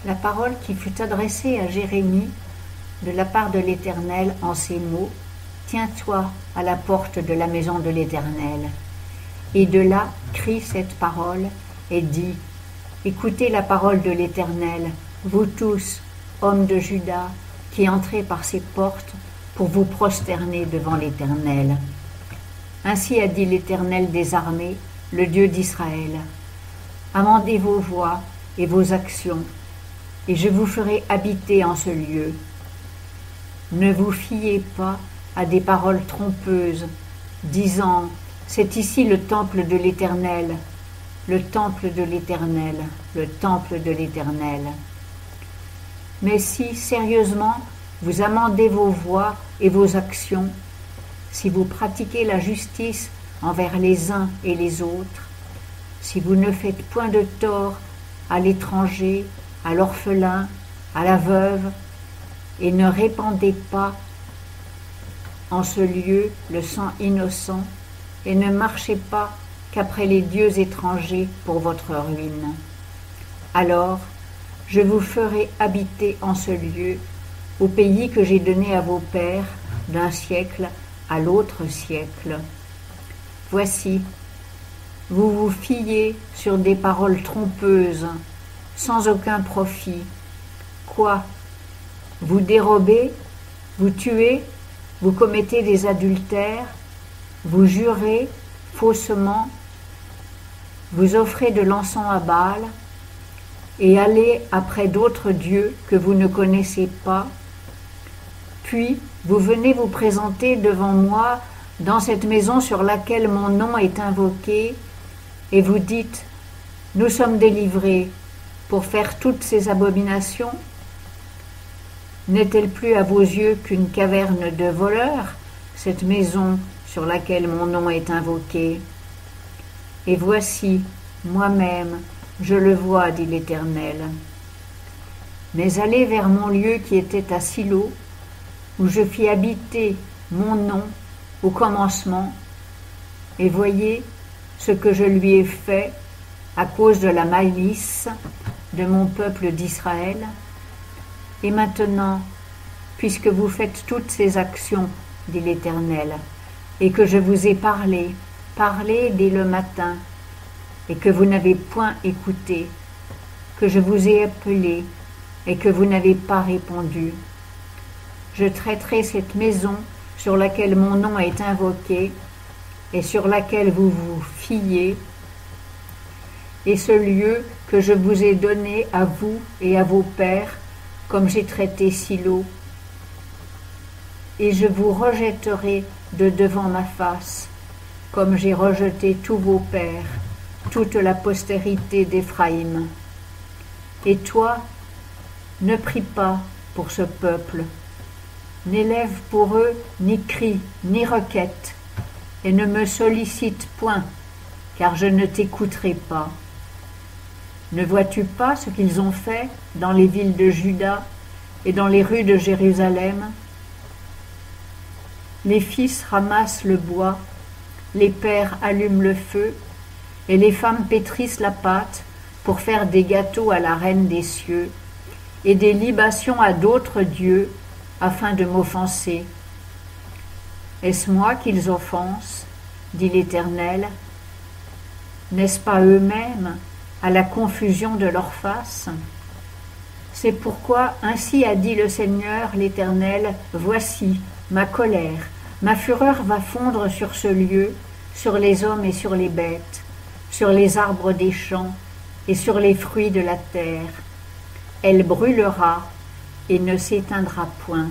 La parole qui fut adressée à Jérémie de la part de l'Éternel en ces mots: Tiens-toi à la porte de la maison de l'Éternel. Et de là crie cette parole et dit: Écoutez la parole de l'Éternel, vous tous, hommes de Juda, qui entrez par ces portes pour vous prosterner devant l'Éternel. Ainsi a dit l'Éternel des armées, le Dieu d'Israël: Amendez vos voies et vos actions, et je vous ferai habiter en ce lieu. Ne vous fiez pas à des paroles trompeuses, disant: C'est ici le temple de l'Éternel, le temple de l'Éternel, le temple de l'Éternel. Mais si, sérieusement, vous amendez vos voies et vos actions, si vous pratiquez la justice envers les uns et les autres, si vous ne faites point de tort à l'étranger, à l'orphelin, à la veuve, et ne répandez pas en ce lieu le sang innocent, et ne marchez pas qu'après les dieux étrangers pour votre ruine. Alors, je vous ferai habiter en ce lieu, au pays que j'ai donné à vos pères, d'un siècle à l'autre siècle. Voici, vous vous fiez sur des paroles trompeuses, sans aucun profit. Quoi? Vous dérobez, vous tuez, vous commettez des adultères, vous jurez faussement, vous offrez de l'encens à Baal, et allez après d'autres dieux que vous ne connaissez pas. Puis vous venez vous présenter devant moi dans cette maison sur laquelle mon nom est invoqué, et vous dites: Nous sommes délivrés pour faire toutes ces abominations. N'est-elle plus à vos yeux qu'une caverne de voleurs, cette maison sur laquelle mon nom est invoqué? Et voici, moi-même, je le vois, dit l'Éternel. Mais allez vers mon lieu qui était à Silo, où je fis habiter mon nom au commencement, et voyez ce que je lui ai fait à cause de la malice de mon peuple d'Israël. Et maintenant, puisque vous faites toutes ces actions, dit l'Éternel, et que je vous ai parlé dès le matin, et que vous n'avez point écouté, que je vous ai appelé, et que vous n'avez pas répondu, je traiterai cette maison sur laquelle mon nom est invoqué, et sur laquelle vous vous fiez, et ce lieu que je vous ai donné à vous et à vos pères, comme j'ai traité Silo, et je vous rejetterai de devant ma face, comme j'ai rejeté tous vos pères, toute la postérité d'Éphraïm. Et toi, ne prie pas pour ce peuple, n'élève pour eux ni cri, ni requête, et ne me sollicite point, car je ne t'écouterai pas. Ne vois-tu pas ce qu'ils ont fait dans les villes de Juda et dans les rues de Jérusalem? Les fils ramassent le bois, les pères allument le feu, et les femmes pétrissent la pâte pour faire des gâteaux à la reine des cieux, et des libations à d'autres dieux, afin de m'offenser. Est-ce moi qu'ils offensent, dit l'Éternel? N'est-ce pas eux-mêmes à la confusion de leur face? C'est pourquoi ainsi a dit le Seigneur l'Éternel: Voici ma colère, ma fureur va fondre sur ce lieu, sur les hommes et sur les bêtes, sur les arbres des champs et sur les fruits de la terre. Elle brûlera et ne s'éteindra point.